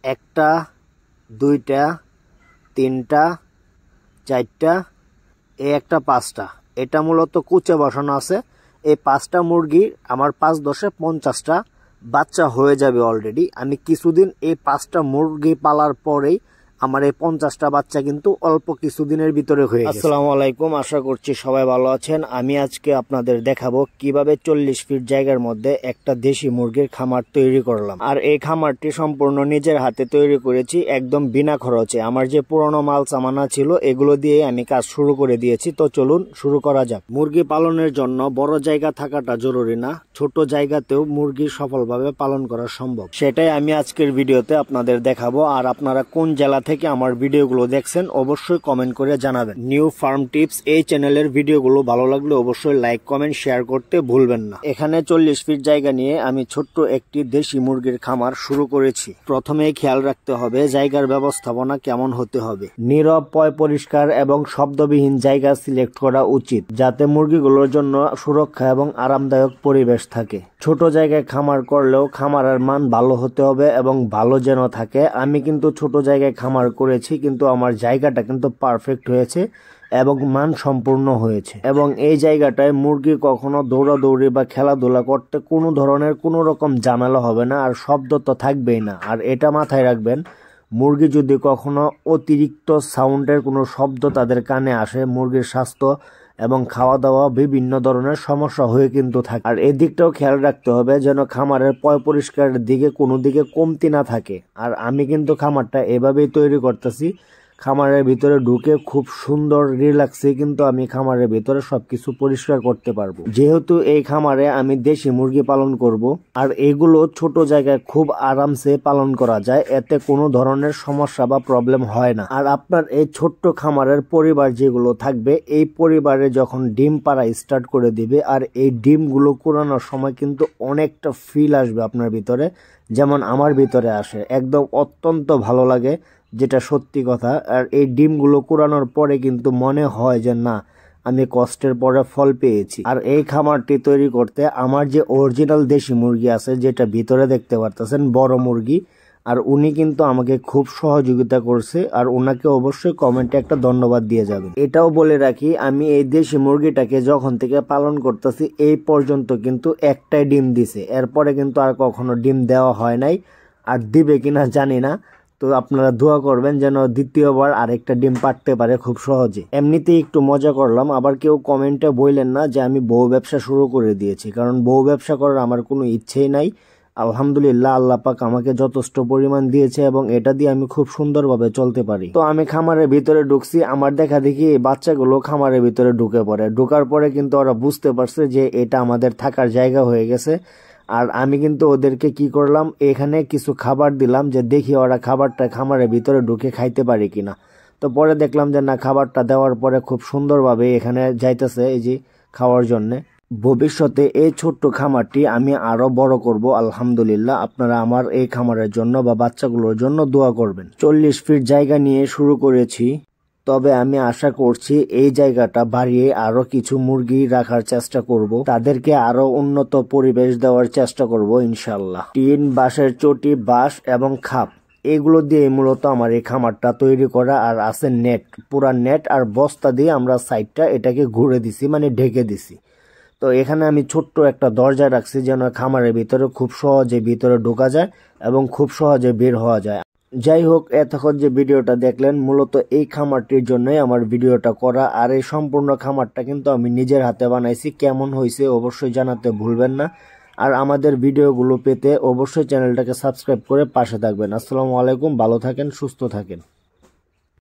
একটা, দুইটা, তিনটা, চারটা, এই একটা পাঁচটা। এটা মূলত কুচে বসানো আছে। এই 5টা মুরগি আমার 5×10 50টা বাচ্চা হয়ে যাবে অলরেডি। আমি কিছুদিন এই 5টা মুরগি পালার পরেই আমার এই 50টা বাচ্চা কিন্তু অল্প কিছুদিনের ভিতরে হয়ে গেছে। আসসালামু আলাইকুম, আশা করছি সবাই ভালো আছেন। আমি আজকে আপনাদের দেখাবো কিভাবে 40 ফিট জায়গার মধ্যে একটা দেশি মুরগির খামার তৈরি করলাম। আর এই খামারটি সম্পূর্ণ নিজের হাতে তৈরি করেছি, একদম বিনা খরচে। আমার যে পুরনো মাল সামানা ছিল এগুলো দিয়ে আমি কাজ শুরু করে দিয়েছি। তো চলুন শুরু করা যাক। মুরগি পালনের জন্য বড় জায়গা থাকাটা জরুরি না, ছোট জায়গাতেও মুরগি সফলভাবে পালন করা সম্ভব। সেটাই আমি আজকের ভিডিওতে আপনাদের দেখাবো। আর আপনারা কোন জেলা থেকে আমার ভিডিওগুলো দেখছেন অবশ্যই কমেন্ট করে জানাবেন। নিউ ফার্ম টিপস এই চ্যানেলের ভিডিওগুলো ভালো লাগলে অবশ্যই লাইক, কমেন্ট, শেয়ার করতে ভুলবেন না। এখানে 40 ফিট জায়গা নিয়ে আমি ছোট্ট একটি দেশি মুরগির খামার শুরু করেছি। প্রথমেই খেয়াল রাখতে হবে জায়গার ব্যবস্থাপনা কেমন হতে হবে। নীরব, পয় পরিষ্কার এবং শব্দবিহীন জায়গা সিলেক্ট করা উচিত, যাতে মুরগিগুলোর জন্য সুরক্ষা এবং আরামদায়ক পরিবেশ থাকে। ছোট জায়গায় খামার করলেও খামারের মান ভালো হতে হবে এবং ভালো যেন থাকে। আমি কিন্তু ছোট জায়গায় খামার করেছি, কিন্তু আমার জায়গাটা কিন্তু পারফেক্ট হয়েছে এবং মান সম্পূর্ণ হয়েছে। এবং এই জায়গাটায় মুরগি কখনো দৌড়াদৌড়ি বা খেলাধুলা করতে কোনো ধরনের কোনো রকম ঝামেলা হবে না, আর শব্দ তো থাকবেই না। আর এটা মাথায় রাখবেন, মুরগি যদি কখনো অতিরিক্ত সাউন্ডের কোনো শব্দ তাদের কানে আসে, মুরগির স্বাস্থ্য এবং খাওয়া দাওয়া বিভিন্ন ধরনের সমস্যা হয়ে কিন্তু থাকে। আর এদিকটাও খেয়াল রাখতে হবে যেন খামারের পয় পরিষ্কারের দিকে কোনো দিকে কমতি না থাকে। আর আমি কিন্তু খামারটা এভাবেই তৈরি করতেছি। খামারের ভিতরে ঢুকে খুব সুন্দর রিল্যাক্সে কিন্তু আমি খামারের ভিতরে সবকিছু পরিষ্কার করতে পারবো, যেহেতু এই খামারে আমি দেশি মুরগি পালন করব। আর এগুলো ছোট জায়গায় খুব আরামসে পালন করা যায়, এতে কোনো ধরনের সমস্যা বা প্রবলেম হয় না। আর আপনার এই ছোট্ট খামারের পরিবার যেগুলো থাকবে, এই পরিবারে যখন ডিম পাড়া স্টার্ট করে দিবে, আর এই ডিমগুলো কুড়ানোর সময় কিন্তু অনেকটা ফিল আসবে আপনার ভিতরে, যেমন আমার ভিতরে আসে। একদম অত্যন্ত ভালো লাগে, যেটা সত্যি কথা। আর এই ডিমগুলো কুড়ানোর পরে কিন্তু মনে হয় যে না, আমি কষ্টের পরে ফল পেয়েছি। আর এই খামারটি তৈরি করতে আমার যে অরিজিনাল দেশি মুরগি আছে, যেটা ভিতরে দেখতে পারতেছেন বড় মুরগি, আর উনি কিন্তু আমাকে খুব সহযোগিতা করছে। আর ওনাকে অবশ্যই কমেন্টে একটা ধন্যবাদ দিয়ে যাবেন। এটাও বলে রাখি, আমি এই দেশি মুরগিটাকে যখন থেকে পালন করতেছি এই পর্যন্ত কিন্তু একটাই ডিম দিছে, এরপরে কিন্তু আর কখনো ডিম দেওয়া হয় নাই। আর দিবে কিনা জানি না, তো আপনারা দোয়া করবেন যেন দ্বিতীয়বার আরেকটা ডিম পাড়তে পারে খুব সহজে। এমনিতেই একটু মজা করলাম। আবার কেউ কমেন্টে বললেন না যে আমি বউ ব্যবসা শুরু করে দিয়েছি, কারণ বউ ব্যবসা করার আমার কোনো ইচ্ছেই নাই। আলহামদুলিল্লাহ, আল্লাহ পাক আমাকে যথেষ্ট পরিমাণ দিয়েছে এবং এটা দিয়ে আমি খুব সুন্দরভাবে চলতে পারি। তো আমি খামারের ভিতরে ঢুকছি, আমার দেখা দেখি এই বাচ্চাগুলো খামারের ভিতরে ঢুকে পড়ে। ঢোকার পরে কিন্তু ওরা বুঝতে পারছে যে এটা আমাদের থাকার জায়গা হয়ে গেছে। আর আমি কিন্তু ওদেরকে কি করলাম, এখানে কিছু খাবার দিলাম যে দেখি ওরা খাবারটা খামারের ভিতরে ঢুকে খাইতে পারে কিনা। তো পরে দেখলাম যে না, খাবারটা দেওয়ার পরে খুব সুন্দরভাবে এখানে যাইতেছে এই যে খাওয়ার জন্যে। ভবিষ্যতে এই ছোট্ট খামারটি আমি আরো বড় করব আলহামদুলিল্লাহ। আপনারা আমার এই খামারের জন্য বা বাচ্চাগুলোর জন্য দোয়া করবেন। 40 ফিট জায়গা নিয়ে শুরু করেছি, তবে আমি আশা করছি এই জায়গাটা বাড়িয়ে আরো কিছু মুরগি রাখার চেষ্টা করব, তাদেরকে আরো উন্নত পরিবেশ দেওয়ার চেষ্টা করব ইনশাল্লাহ। টিন, বাঁশের চটি, বাঁশ এবং খাপ, এগুলো দিয়ে মূলত আমার এই খামারটা তৈরি করা। আর আছে নেট, পুরা নেট আর বস্তা দিয়ে আমরা সাইডটা এটাকে ঘুরে দিছি, মানে ঢেকে দিছি। তো এখানে আমি ছোট্ট একটা দরজা রাখছি যেন খামারের ভিতরে খুব সহজে ভিতরে ঢোকা যায় এবং খুব সহজে বের হওয়া যায়। যাই হোক, এতক্ষণ যে ভিডিওটা দেখলেন মূলত এই খামারটির জন্যই আমার ভিডিওটা করা। আর এই সম্পূর্ণ খামারটা কিন্তু আমি নিজের হাতে বানাইছি। কেমন হয়েছে অবশ্যই জানাতে ভুলবেন না। আর আমাদের ভিডিওগুলো পেতে অবশ্যই চ্যানেলটাকে সাবস্ক্রাইব করে পাশে থাকবেন। আসসালামু আলাইকুম, ভালো থাকেন, সুস্থ থাকেন।